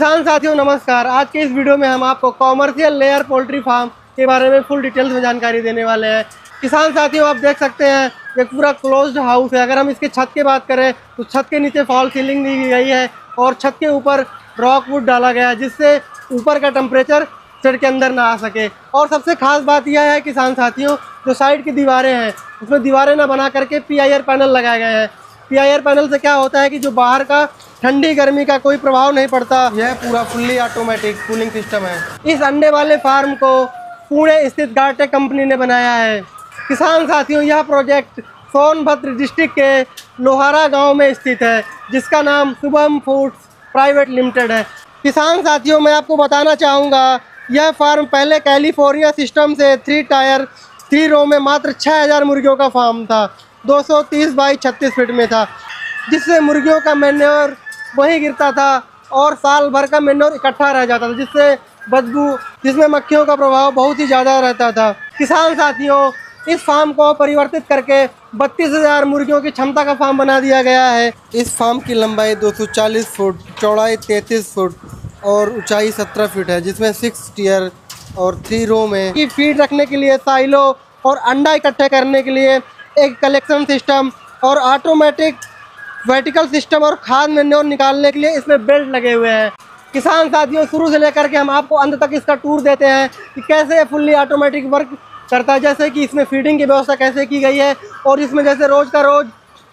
किसान साथियों नमस्कार। आज के इस वीडियो में हम आपको कॉमर्शियल लेयर पोल्ट्री फार्म के बारे में फुल डिटेल्स में जानकारी देने वाले हैं। किसान साथियों आप देख सकते हैं ये पूरा क्लोज्ड हाउस है। अगर हम इसके छत की बात करें तो छत के नीचे फॉल सीलिंग दी गई है और छत के ऊपर रॉक वुड डाला गया है जिससे ऊपर का टेम्परेचर शेड के अंदर ना आ सके। और सबसे खास बात यह है किसान साथियों, जो साइड की दीवारें हैं उसमें दीवारें ना बना करके PIR पैनल लगाए गए हैं। PIR पैनल से क्या होता है कि जो बाहर का ठंडी गर्मी का कोई प्रभाव नहीं पड़ता। यह पूरा फुल्ली ऑटोमेटिक कूलिंग सिस्टम है। इस अंडे वाले फार्म को पुणे स्थित गार्टेक कंपनी ने बनाया है। किसान साथियों यह प्रोजेक्ट सोनभद्र डिस्ट्रिक्ट के लोहारा गांव में स्थित है जिसका नाम शुभम फूड्स प्राइवेट लिमिटेड है। किसान साथियों मैं आपको बताना चाहूँगा यह फार्म पहले कैलिफोर्निया सिस्टम से 3 टायर 3 रो में मात्र 6000 मुर्गियों का फार्म था। 230 बाई 36 फीट में था जिससे मुर्गियों का मैन्योर वहीं गिरता था और साल भर का मैन्योर इकट्ठा रह जाता था जिससे बदबू जिसमें मक्खियों का प्रभाव बहुत ही ज़्यादा रहता था। किसान साथियों इस फार्म को परिवर्तित करके 32,000 मुर्गियों की क्षमता का फार्म बना दिया गया है। इस फार्म की लंबाई 240 फुट, चौड़ाई 33 फुट और ऊंचाई 17 फीट है जिसमें 6 टियर और 3 रो में की फीड रखने के लिए साइलो और अंडा इकट्ठे करने के लिए एक कलेक्शन सिस्टम और ऑटोमेटिक वर्टिकल सिस्टम और खाद मैन्योर निकालने के लिए इसमें बेल्ट लगे हुए हैं। किसान साथियों शुरू से लेकर के हम आपको अंत तक इसका टूर देते हैं कि कैसे फुल्ली ऑटोमेटिक वर्क करता है, जैसे कि इसमें फीडिंग की व्यवस्था कैसे की गई है और इसमें जैसे रोज़ का रोज़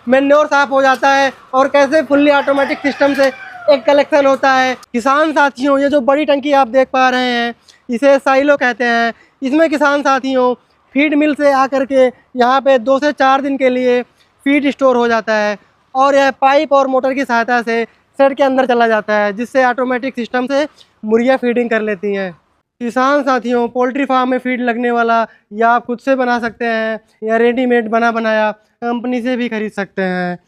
मैन्योर साफ हो जाता है और कैसे फुल्ली ऑटोमेटिक सिस्टम से एक कलेक्शन होता है। किसान साथियों ये जो बड़ी टंकी आप देख पा रहे हैं इसे साइलो कहते हैं। इसमें किसान साथियों फीड मिल से आकर के यहाँ पे 2 से 4 दिन के लिए फीड स्टोर हो जाता है और यह पाइप और मोटर की सहायता से शेड के अंदर चला जाता है जिससे ऑटोमेटिक सिस्टम से मुर्गियाँ फीडिंग कर लेती हैं। किसान साथियों पोल्ट्री फार्म में फीड लगने वाला या आप खुद से बना सकते हैं या रेडीमेड बना बनाया कंपनी से भी खरीद सकते हैं।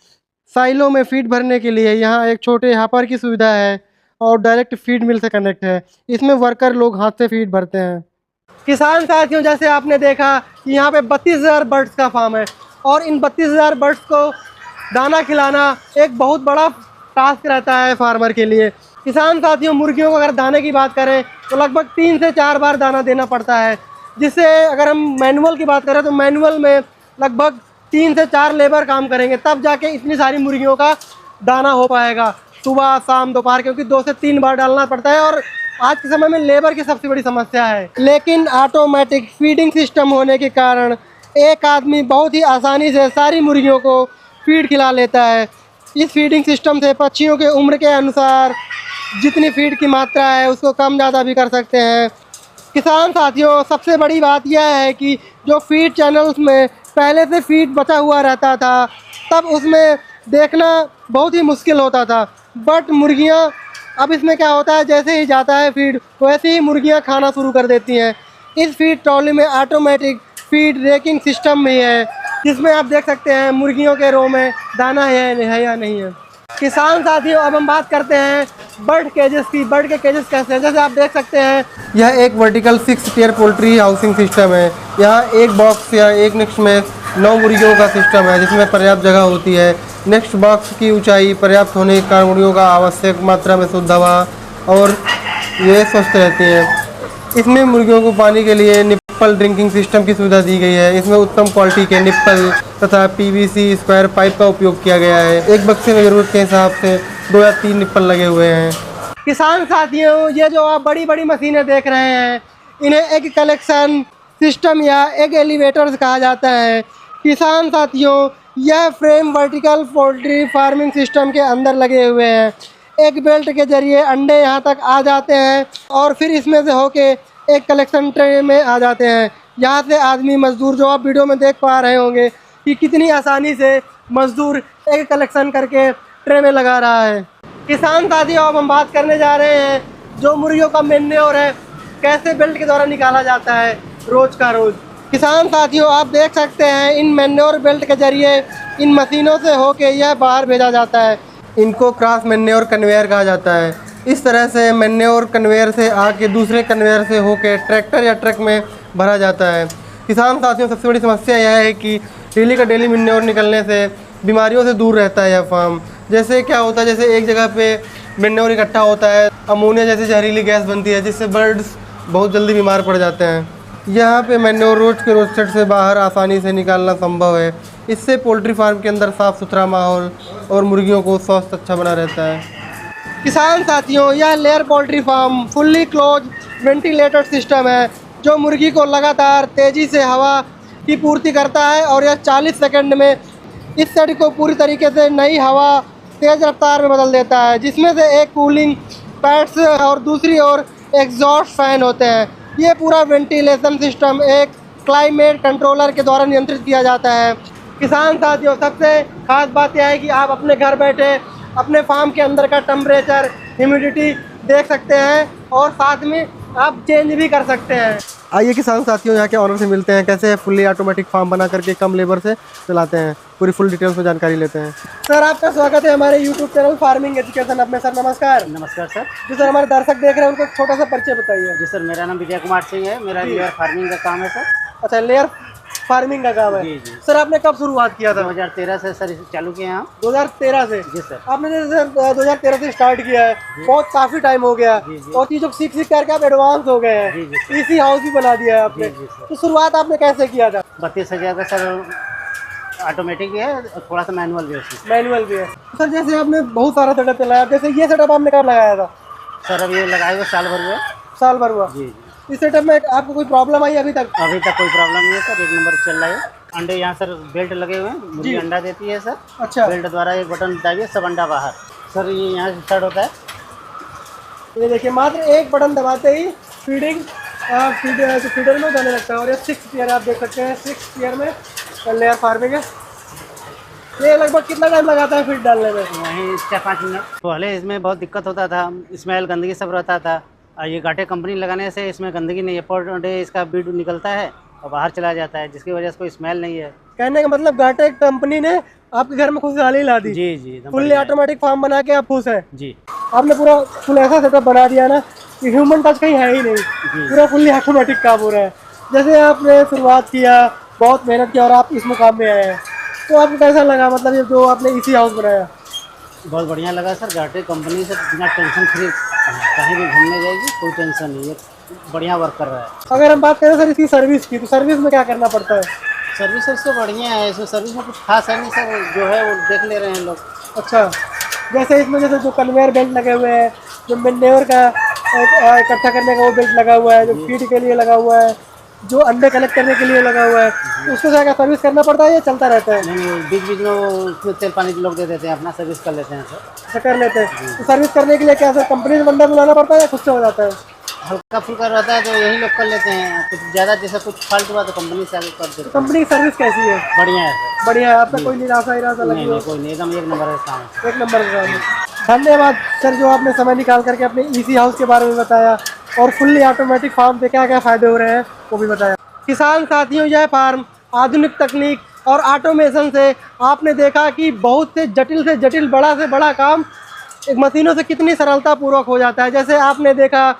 साइलो में फीड भरने के लिए यहाँ एक छोटे हापर की सुविधा है और डायरेक्ट फीड मिल से कनेक्ट है। इसमें वर्कर लोग हाथ से फीड भरते हैं। किसान साथियों जैसे आपने देखा कि यहाँ पे 32,000 बर्ड्स का फार्म है और इन 32,000 बर्ड्स को दाना खिलाना एक बहुत बड़ा टास्क रहता है फार्मर के लिए। किसान साथियों मुर्गियों को अगर दाने की बात करें तो लगभग 3 से 4 बार दाना देना पड़ता है जिससे अगर हम मैनुअल की बात करें तो मैनुअल में लगभग 3 से 4 लेबर काम करेंगे तब जाके इतनी सारी मुर्गियों का दाना हो पाएगा सुबह शाम दोपहर, क्योंकि 2 से 3 बार डालना पड़ता है और आज के समय में लेबर की सबसे बड़ी समस्या है। लेकिन ऑटोमेटिक फीडिंग सिस्टम होने के कारण एक आदमी बहुत ही आसानी से सारी मुर्गियों को फीड खिला लेता है। इस फीडिंग सिस्टम से पक्षियों के उम्र के अनुसार जितनी फीड की मात्रा है उसको कम ज़्यादा भी कर सकते हैं। किसान साथियों सबसे बड़ी बात यह है कि जो फीड चैनल्स में पहले से फीड बचा हुआ रहता था तब उसमें देखना बहुत ही मुश्किल होता था, बट मुर्गियाँ अब इसमें क्या होता है जैसे ही जाता है फीड वैसे ही मुर्गियाँ खाना शुरू कर देती हैं। इस फीड ट्रॉली में ऑटोमेटिक फीड रेकिंग सिस्टम भी है जिसमें आप देख सकते हैं मुर्गियों के रो में दाना है या नहीं है। किसान साथियों अब हम बात करते हैं बर्ड केजेस की। बर्ड के केजेस कैसे हैं, जैसे आप देख सकते हैं यह एक vertical 6 tier poultry housing system है। यहाँ एक बॉक्स या एक नेक्स्ट में 9 मुर्गियों का सिस्टम है जिसमें पर्याप्त जगह होती है। नेक्स्ट बॉक्स की ऊंचाई पर्याप्त होने के कारण मुर्गियों का आवश्यक मात्रा में शुद्ध हवा और ये स्वस्थ रहती हैं। इसमें मुर्गियों को पानी के लिए निप्पल ड्रिंकिंग सिस्टम की सुविधा दी गई है। इसमें उत्तम क्वालिटी के निप्पल तथा PVC स्क्वायर पाइप का उपयोग किया गया है। एक बक्से में ज़रूरत के हिसाब से 2 या 3 निप्पल लगे हुए हैं। किसान साथियों ये जो आप बड़ी बड़ी मशीनें देख रहे हैं इन्हें एग कलेक्शन सिस्टम या एग एलिवेटर्स कहा जाता है। किसान साथियों यह frame vertical poultry farming system के अंदर लगे हुए हैं। एक बेल्ट के जरिए अंडे यहाँ तक आ जाते हैं और फिर इसमें से होके एक कलेक्शन ट्रे में आ जाते हैं। यहाँ से आदमी मजदूर जो आप वीडियो में देख पा रहे होंगे कि कितनी आसानी से मजदूर एक कलेक्शन करके ट्रे में लगा रहा है। किसान साथियों अब हम बात करने जा रहे हैं जो मुर्गियों का मैन्योर है कैसे बेल्ट के द्वारा निकाला जाता है रोज़ का रोज़। किसान साथियों आप देख सकते हैं इन मैन्योर बेल्ट के जरिए इन मशीनों से होके यह बाहर भेजा जाता है। इनको क्रॉस मैन्योर कन्वेयर कहा जाता है। इस तरह से मैन्योर कन्वेयर से आके दूसरे कन्वेयर से होके ट्रैक्टर या ट्रक में भरा जाता है। किसान साथियों सबसे बड़ी समस्या यह है कि डेली का डेली मैन्योर निकलने से बीमारियों से दूर रहता है यह फार्म। जैसे क्या होता है जैसे एक जगह पे मेन्योर इकट्ठा होता है, अमोनिया जैसी जहरीली गैस बनती है जिससे बर्ड्स बहुत जल्दी बीमार पड़ जाते हैं। यहाँ पे मेन्योर रोज के रोस्टेड से बाहर आसानी से निकालना संभव है। इससे पोल्ट्री फार्म के अंदर साफ़ सुथरा माहौल और मुर्गियों को स्वास्थ्य अच्छा बना रहता है। किसान साथियों, यह layer poultry farm fully close ventilated system है जो मुर्गी को लगातार तेज़ी से हवा की पूर्ति करता है और यह 40 सेकंड में इस सेट को पूरी तरीके से नई हवा तेज़ रफ्तार में बदल देता है, जिसमें से एक कूलिंग पैड्स और दूसरी ओर एग्जॉस्ट फैन होते हैं। ये पूरा वेंटिलेशन सिस्टम एक क्लाइमेट कंट्रोलर के द्वारा नियंत्रित किया जाता है। किसान साथियों, सबसे खास बात यह है कि आप अपने घर बैठे अपने फार्म के अंदर का टेम्परेचर, ह्यूमिडिटी देख सकते हैं और साथ में आप चेंज भी कर सकते हैं। आइए किसान साथियों, यहाँ के ऑनर से मिलते हैं, कैसे फुल्ली ऑटोमेटिक फार्म बना करके कम लेबर से चलाते हैं। पूरी फुल डिटेल्स में जानकारी लेते हैं। सर, आपका स्वागत है हमारे यूट्यूब चैनल फार्मिंग एजुकेशन अब में। सर नमस्कार। नमस्कार सर। जी सर, हमारे दर्शक देख रहे हैं, उनको छोटा सा परिचय बताइए। जी सर, मेरा नाम विजय कुमार सिंह है। मेरा लेयर फार्मिंग का काम है सर। अच्छा, लेयर फार्मिंग का काम है। जी जी। सर, आपने कब शुरुआत किया था? 2013 से सर इसे चालू किए हैं हम। 2013 से? जी सर। आपने जैसे सर 2013 से स्टार्ट किया है, बहुत काफी टाइम हो गया और चीजों सीख करके आप एडवांस हो गए हैं। इसी हाउस भी बना दिया है आपने। तो शुरुआत आपने कैसे किया था? 32,000 का सर ऑटोमेटिक भी है और थोड़ा सा मैनुअल भी है उसमें। मैनुअल भी है। सर, जैसे आपने बहुत सारा सेटअप चलाया, जैसे ये सेटअप आपने कब लगाया था? सर अब ये लगाए हुए साल भर हुआ। साल भर हुआ। जी जी। इस सेटअप में आपको कोई प्रॉब्लम आई अभी तक? अभी तक कोई प्रॉब्लम नहीं है सर, एक नंबर चल रहा है। अंडे यहाँ सर बेल्ट लगे हुए हैं, मुर्गी अंडा देती है सर। अच्छा। बेल्ट द्वारा एक बटन दबाइए, सब अंडा बाहर। सर ये यहाँ से स्टार्ट होता है। ये देखिए, मात्र एक बटन दबाते ही फीडिंग फीडर में जाने लगता है। और ये 6 ईयर आप देख सकते हैं, 6 ईयर में लेयर फार्मिंग है। ये लगभग कितना टाइम लगाता है फीड डालने में? वहीं 4-5 मिनट। पहले इसमें बहुत दिक्कत होता था, स्मेल गंदगी सब रहता था। और ये घाटे कंपनी लगाने से इसमें गंदगी नहीं है। पर डे इसका बीड निकलता है और बाहर चला जाता है, जिसकी वजह से कोई स्मेल नहीं है। कहने का मतलब घाटे कंपनी ने आपके घर में खुशहाली ला दी। जी जी। फुल्ली ऑटोमेटिक फार्म बना के आप खुश हैं? जी। आपने पूरा फुल ऐसा सेटअप बना दिया ना कि ह्यूमन टच कहीं है ही नहीं, पूरा फुल्ली ऑटोमेटिक काम हो रहा है। जैसे आपने शुरुआत किया, बहुत मेहनत किया और आप इस मुकाम में आए हैं, तो आपको कैसा लगा? मतलब ये जो आपने इसी हाउस बनाया? बहुत बढ़िया लगा सर। घाटे कंपनी से बिना टेंशन फ्री कहीं भी घूमने जाएगी, कोई टेंशन नहीं है। बढ़िया वर्क कर रहा है। अगर हम बात करें सर इसकी सर्विस की, तो सर्विस में क्या करना पड़ता है? सर्विस इससे बढ़िया है। इसमें सर्विस में कुछ खास है नहीं सर, जो है वो देख ले रहे हैं लोग। अच्छा, जैसे इसमें जैसे जो कन्वेयर बेल्ट लगे हुए हैं, जो मेन्योर का इकट्ठा करने का वो बेल्ट लगा हुआ है, जो फीड के लिए लगा हुआ है, जो अंडे कलेक्ट करने के लिए लगा हुआ है, उसको क्या सर्विस करना पड़ता है या चलता रहता है? नहीं, बीच बीच में वो उसमें तेल पानी लोग दे देते हैं, अपना सर्विस कर लेते हैं सर। अच्छा, कर लेते हैं। तो सर्विस करने के लिए क्या सर कंपनी से बंदा बुलाना पड़ता है या खुद से हो जाता है? हल्का फुल्का रहता है तो यही लोग कर लेते हैं। कुछ ज़्यादा जैसे कुछ फाल्ट हुआ तो कंपनी से आगे कर देते हैं। कंपनी की सर्विस कैसी है? बढ़िया है सर। बढ़िया है। आपका कोई निराशा लगी हो? कोई नहीं, एकदम एक नंबर है काम। एक नंबर का काम है। धन्यवाद सर, जो आपने समय निकाल करके अपने इसी हाउस के बारे में बताया और फुल्ली ऑटोमेटिक फार्म से क्या क्या फ़ायदे हो रहे हैं वो भी बताया। किसान साथियों, यह फार्म आधुनिक तकनीक और ऑटोमेशन से आपने देखा कि बहुत से जटिल बड़ा से बड़ा काम एक मशीनों से कितनी सरलता पूर्वक हो जाता है। जैसे आपने देखा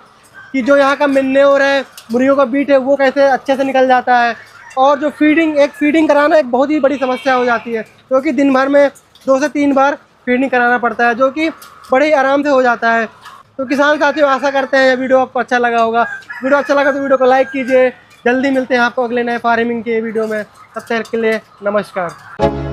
कि जो यहाँ का मेन्योर है, मुर्गियों का बीट है, वो कैसे अच्छे से निकल जाता है। और जो फीडिंग कराना एक बहुत ही बड़ी समस्या हो जाती है, क्योंकि दिन भर में 2 से 3 बार फीडिंग कराना पड़ता है, जो कि बड़े ही आराम से हो जाता है। तो किसान साथियों, आशा करते हैं ये वीडियो आपको अच्छा लगा होगा। वीडियो अच्छा लगा तो वीडियो को लाइक कीजिए। जल्दी मिलते हैं आपको अगले नए फार्मिंग के वीडियो में। तब तक के लिए नमस्कार।